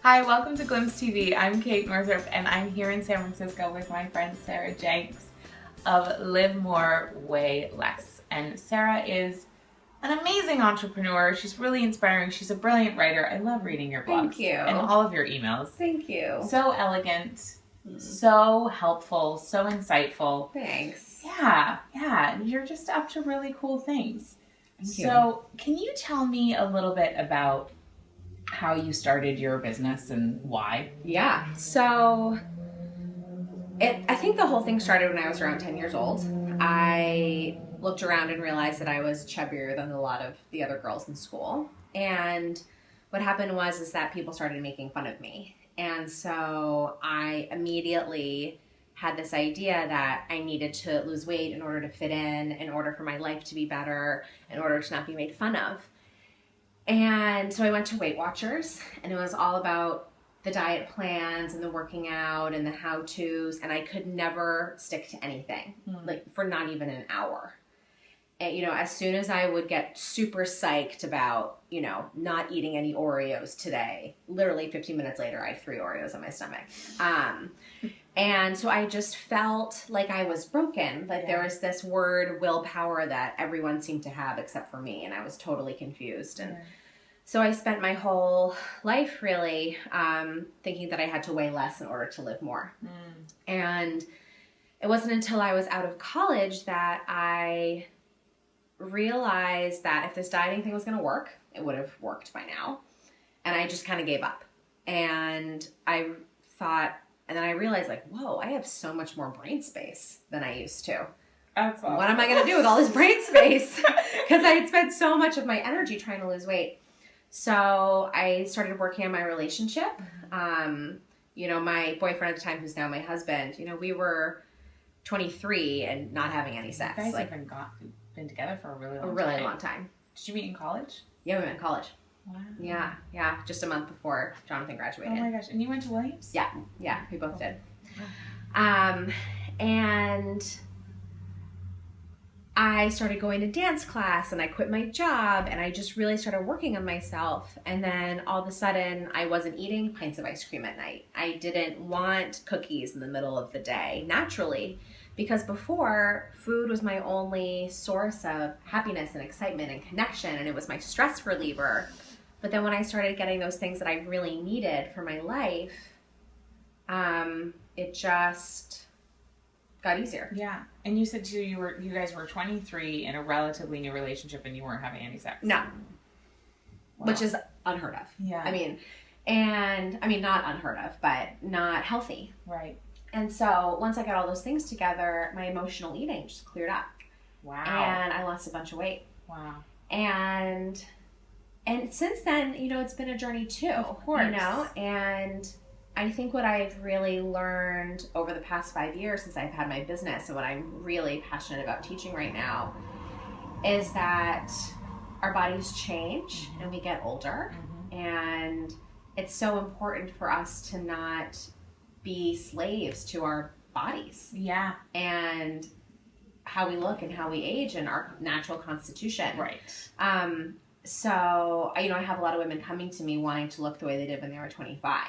Hi, welcome to Glimpse TV. I'm Kate Northrup, and I'm here in San Francisco with my friend Sarah Jenks of Live More, Way Less. And Sarah is an amazing entrepreneur. She's really inspiring. She's a brilliant writer. I love reading your blogs. Thank you. And all of your emails. Thank you. So elegant, so helpful, so insightful. Thanks. Yeah. And you're just up to really cool things. Thank you. So, can you tell me a little bit about how you started your business and why? Yeah. So, I think the whole thing started when I was around 10 years old. I looked around and realized that I was chubbier than a lot of the other girls in school. And what happened was that people started making fun of me. And so I immediately had this idea that I needed to lose weight in order to fit in order for my life to be better, in order to not be made fun of. And so I went to Weight Watchers, and it was all about the diet plans and the working out and the how-tos, and I could never stick to anything, like for not even an hour. And, as soon as I would get super psyched about, not eating any Oreos today, literally 15 minutes later, I had 3 Oreos on my stomach. And so I just felt like I was broken. Like there was this word willpower that everyone seemed to have except for me, and I was totally confused. And so I spent my whole life really thinking that I had to weigh less in order to live more. And it wasn't until I was out of college that I realized that if this dieting thing was going to work, it would have worked by now. And I just kind of gave up. And I thought, and then I realized, like, whoa, I have so much more brain space than I used to. That's awesome. What am I going to do with all this brain space? Because I had spent so much of my energy trying to lose weight. So I started working on my relationship. My boyfriend at the time, who's now my husband, we were 23 and not having any sex. You guys have been together for a really long time. Did you meet in college? Yeah, we met in college. Wow. Yeah, just a month before Jonathan graduated. Oh my gosh, and you went to Williams? Yeah, we both did. And I started going to dance class, and I quit my job, and I just really started working on myself. And then all of a sudden, I wasn't eating pints of ice cream at night. I didn't want cookies in the middle of the day, naturally, because before, food was my only source of happiness and excitement and connection, and it was my stress reliever. But then when I started getting those things that I really needed for my life, it just got easier. Yeah. And you said too, you guys were 23 in a relatively new relationship, and you weren't having any sex. No. Wow. Which is unheard of. Yeah. Not unheard of, but not healthy. Right. And so once I got all those things together, my emotional eating just cleared up. Wow. And I lost a bunch of weight. Wow. And since then, it's been a journey too. Of course. And I think what I've really learned over the past 5 years since I've had my business, and what I'm really passionate about teaching right now, is that our bodies change and we get older. And it's so important for us to not be slaves to our bodies. Yeah. And how we look and how we age and our natural constitution. Right. So, I have a lot of women coming to me wanting to look the way they did when they were 25.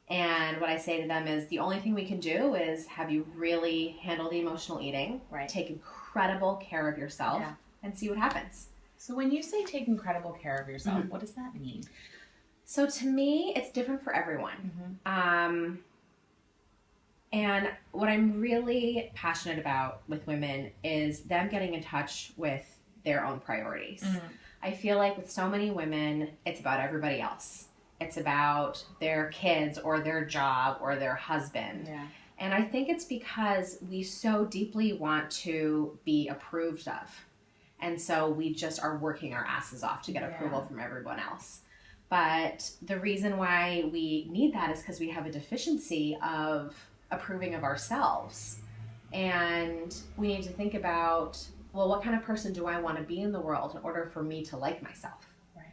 And what I say to them is the only thing we can do is have you really handle the emotional eating, take incredible care of yourself, and see what happens. So when you say take incredible care of yourself, what does that mean? So to me, it's different for everyone. And what I'm really passionate about with women is them getting in touch with their own priorities. I feel like with so many women, it's about everybody else. It's about their kids or their job or their husband. Yeah. And I think it's because we so deeply want to be approved of. And so we just are working our asses off to get approval from everyone else. But the reason why we need that is because we have a deficiency of approving of ourselves. And we need to think about, well, what kind of person do I want to be in the world in order for me to like myself? Right.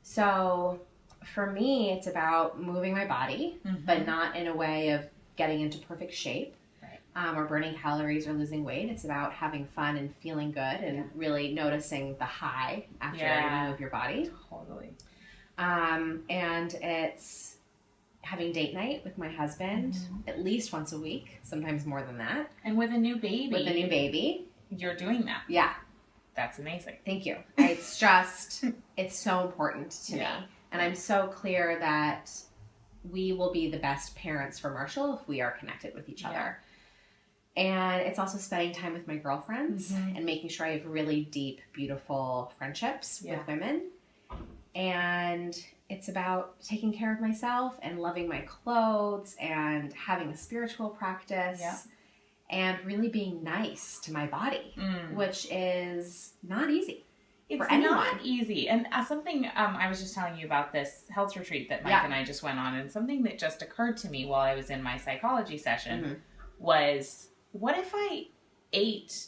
So for me, it's about moving my body, but not in a way of getting into perfect shape. Or burning calories or losing weight. It's about having fun and feeling good and really noticing the high after you move your body. Totally. And it's having date night with my husband at least once a week, sometimes more than that. And with a new baby. With a new baby. You're doing that. Yeah. That's amazing. Thank you. It's just, it's so important to me. And I'm so clear that we will be the best parents for Marshall if we are connected with each other. And it's also spending time with my girlfriends and making sure I have really deep, beautiful friendships with women. And it's about taking care of myself and loving my clothes and having a spiritual practice and really being nice to my body, which is not easy. It's not easy. And something I was just telling you about this health retreat that Mike and I just went on, and something that just occurred to me while I was in my psychology session was, what if I ate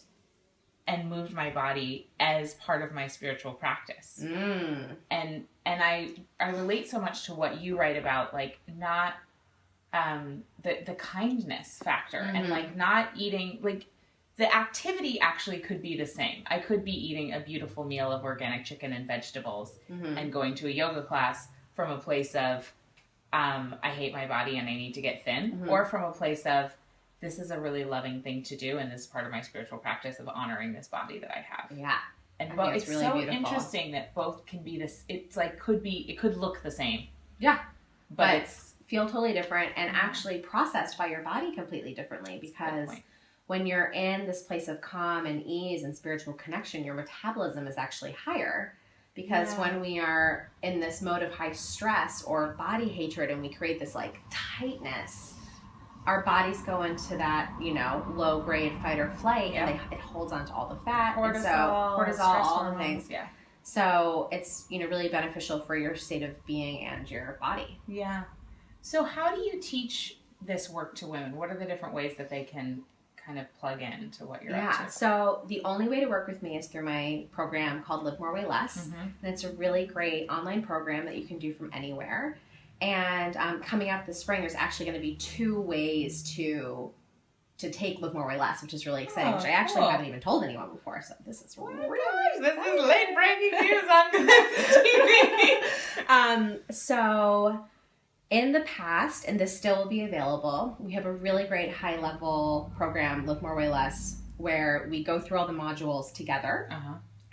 and moved my body as part of my spiritual practice? And I relate so much to what you write about, like not the kindness factor and like not eating, like the activity actually could be the same. I could be eating a beautiful meal of organic chicken and vegetables and going to a yoga class from a place of I hate my body and I need to get thin, or from a place of this is a really loving thing to do, and this is part of my spiritual practice of honoring this body that I have. Yeah. And both, it's really so beautiful. Interesting that both can be this, it's like, it could look the same. Yeah. But it's feel totally different and actually processed by your body completely differently, because when you're in this place of calm and ease and spiritual connection, your metabolism is actually higher. Because when we are in this mode of high stress or body hatred and we create this like tightness, our bodies go into that, low grade fight or flight, and it holds on to all the fat, cortisol, all the things. Yeah. So it's, really beneficial for your state of being and your body. Yeah. So how do you teach this work to women? What are the different ways that they can kind of plug in to what you're up to? So the only way to work with me is through my program called Live More, Way Less. And it's a really great online program that you can do from anywhere. And coming up this spring, there's actually going to be 2 ways to take Live More, Way Less, which is really exciting, which I actually haven't even told anyone before. So this is this is late breaking news on TV. So in the past, and this still will be available, we have a really great high-level program, Live More, Way Less, where we go through all the modules together.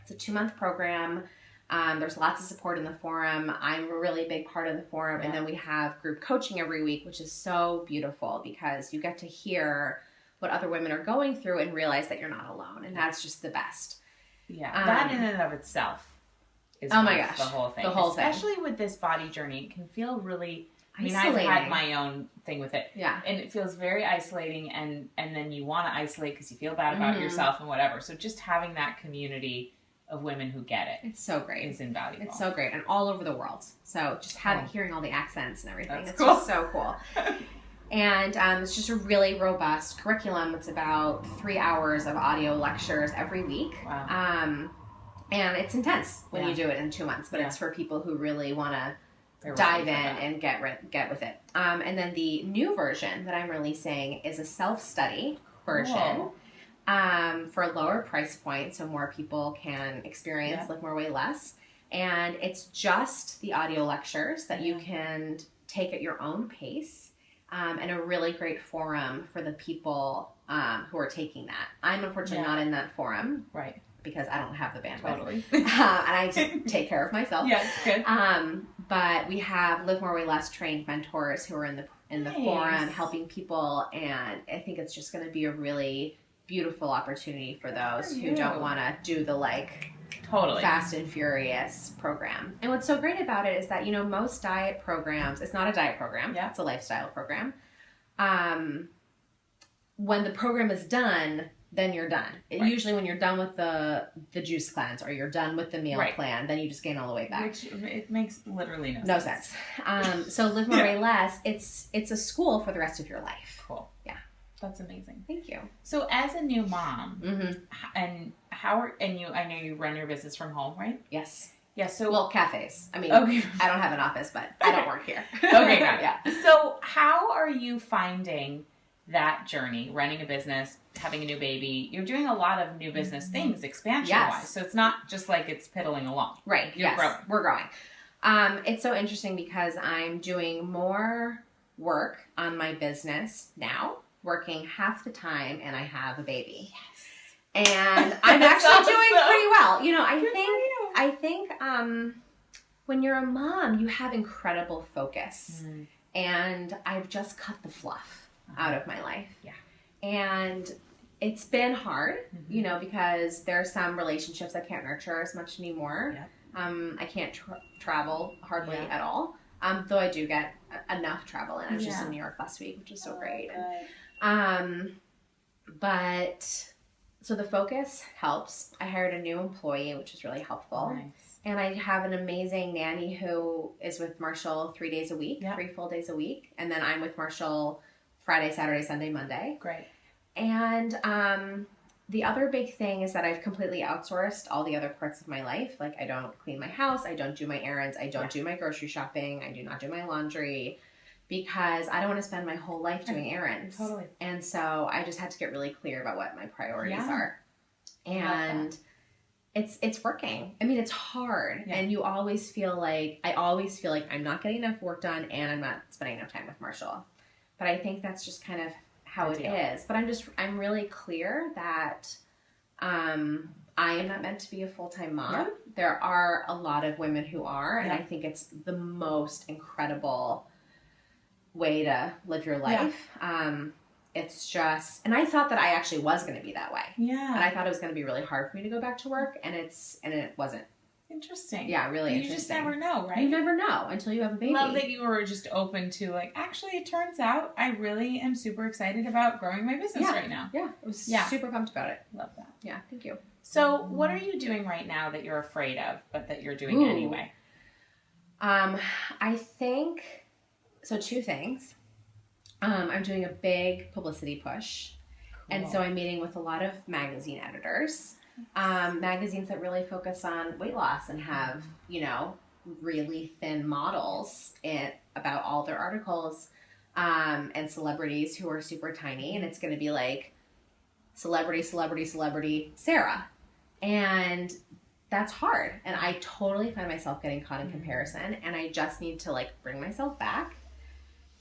It's a 2-month program. There's lots of support in the forum. I'm a really big part of the forum. And then we have group coaching every week, which is so beautiful because you get to hear what other women are going through and realize that you're not alone. And that's just the best. Yeah. That in and of itself is the whole thing. Especially with this body journey, it can feel really... I've had my own thing with it. Yeah. And it feels very isolating, and then you want to isolate because you feel bad about yourself and whatever. So just having that community of women who get it. It's so great. It's invaluable. It's so great. And all over the world. So just hearing all the accents and everything. It's cool. Just so cool. And it's just a really robust curriculum. It's about 3 hours of audio lectures every week. Wow. And it's intense when you do it in 2 months, but it's for people who really want to dive in and get with it. And then the new version that I'm releasing is a self-study version. For a lower price point, so more people can experience Live More, Way Less. And it's just the audio lectures that you can take at your own pace, and a really great forum for the people who are taking that. I'm unfortunately not in that forum. Right. Because I don't have the bandwidth. Totally. And I take care of myself. Yeah, good. But we have Live More, Way Less trained mentors who are in the forum helping people, and I think it's just going to be a really beautiful opportunity for those who don't want to do the fast and furious program. And what's so great about it is that most diet programs, it's not a diet program, it's a lifestyle program. When the program is done, then you're done. Right. Usually when you're done with the juice cleanse or you're done with the meal plan, then you just gain all the way back. Which it makes literally no sense. So Live More, Way Less, it's a school for the rest of your life. Cool. Yeah. That's amazing. Thank you. So as a new mom, and I know you run your business from home, right? Yes. Yeah. So cafes. I mean, I don't have an office, but I don't work here. Okay, got it. Yeah. So how are you finding that journey, running a business, having a new baby? You're doing a lot of new business things, expansion-wise. So it's not just like it's piddling along. Right. You're growing. We're growing. It's so interesting because I'm doing more work on my business now, working half the time, and I have a baby. Yes. And I'm actually doing pretty well. You know, I think when you're a mom, you have incredible focus. And I've just cut the fluff out of my life. Yeah. And it's been hard, you know, because there are some relationships I can't nurture as much anymore. Yeah. I can't travel hardly at all. Though I do get enough travel in. I was just in New York last week, which was so great. But so the focus helps. I hired a new employee, which is really helpful. Nice. And I have an amazing nanny who is with Marshall 3 days a week, 3 full days a week. And then I'm with Marshall Friday, Saturday, Sunday, Monday. Great. And the other big thing is that I've completely outsourced all the other parts of my life. Like, I don't clean my house. I don't do my errands. I don't do my grocery shopping. I do not do my laundry because I don't want to spend my whole life doing errands. Totally. And so I just had to get really clear about what my priorities are. And it's working. I mean, it's hard. Yeah. And I always feel like I'm not getting enough work done and I'm not spending enough time with Marshall. But I think that's just kind of how it is. But I'm really clear that I am not meant to be a full-time mom. Yeah. There are a lot of women who are, and I think it's the most incredible way to live your life. Yeah. It's just, and I thought that I actually was going to be that way. Yeah. And I thought it was going to be really hard for me to go back to work, and it wasn't. Interesting. Yeah, really interesting. You just never know, right? You never know until you have a baby. Love that you were just open to, like, actually, it turns out I really am super excited about growing my business right now. Yeah, I was super pumped about it. Love that. Yeah, thank you. So what are you doing right now that you're afraid of, but that you're doing anyway? I think, so 2 things. I'm doing a big publicity push. Cool. And so I'm meeting with a lot of magazine editors. Magazines that really focus on weight loss and have, you know, really thin models about all their articles, and celebrities who are super tiny. And it's going to be like celebrity, Sarah. And that's hard. And I totally find myself getting caught in comparison. And I just need to, like, bring myself back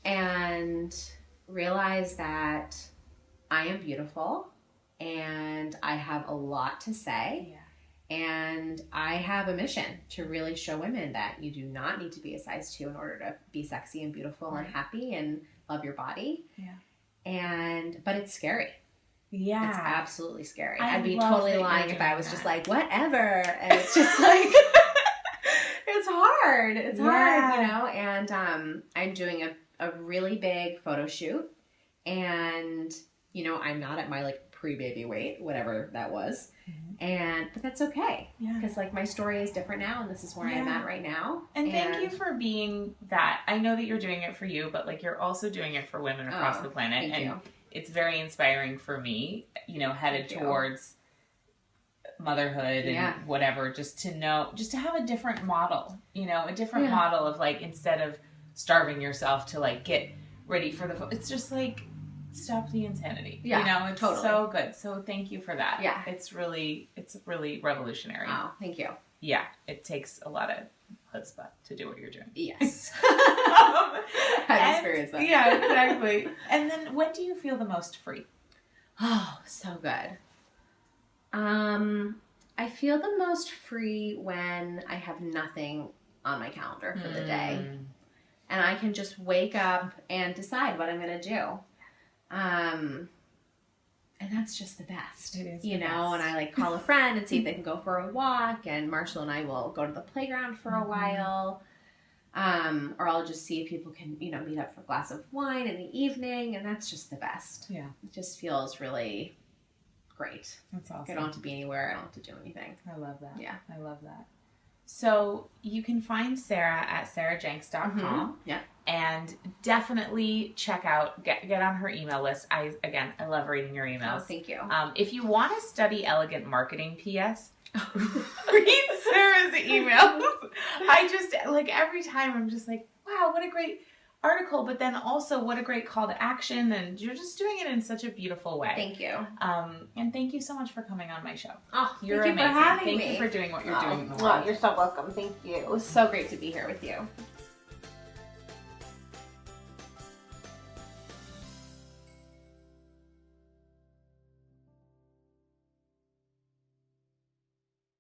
and realize that I am beautiful and I have a lot to say. Yeah. And I have a mission to really show women that you do not need to be a size 2 in order to be sexy and beautiful and happy and love your body. Yeah. But it's scary. Yeah. It's absolutely scary. I'd be totally lying if I was just like, whatever. And it's just like, it's hard. It's hard, you know? And I'm doing a really big photo shoot. And, you know, I'm not at my, like, pre-baby weight, whatever that was. But that's okay. Yeah. Because, like, my story is different now, and this is where I'm at right now. And thank you for being that. I know that you're doing it for you, but, like, you're also doing it for women across the planet. Thank you. It's very inspiring for me, you know, headed towards motherhood and whatever, just to have a different model, you know, a different model of, like, instead of starving yourself to, like, get ready for it's just like, stop the insanity. Yeah, you know, it's so good. So thank you for that. Yeah. It's really revolutionary. Oh, thank you. Yeah. It takes a lot of chutzpah to do what you're doing. Yes. I've experienced that. Yeah, exactly. And then when do you feel the most free? Oh, so good. I feel the most free when I have nothing on my calendar for the day. And I can just wake up and decide what I'm going to do. And that's just the best, you know, and I, like, call a friend and see if they can go for a walk, and Marshall and I will go to the playground for a while. Or I'll just see if people can, you know, meet up for a glass of wine in the evening, and that's just the best. Yeah. It just feels really great. That's awesome. I don't have to be anywhere. I don't have to do anything. I love that. Yeah. I love that. So you can find Sarah at sarahjenks.com. Yeah. And definitely check out, get on her email list. I love reading your emails. Oh, thank you. If you want to study elegant marketing PS, read Sarah's emails. I just, like, every time I'm just like, wow, what a great article, but then also what a great call to action, and you're just doing it in such a beautiful way. Thank you. And thank you so much for coming on my show. Oh, you're amazing. Thank you for having me. Thank you for doing what you're doing in the world. You're so welcome. Thank you. It was so great to be here with you.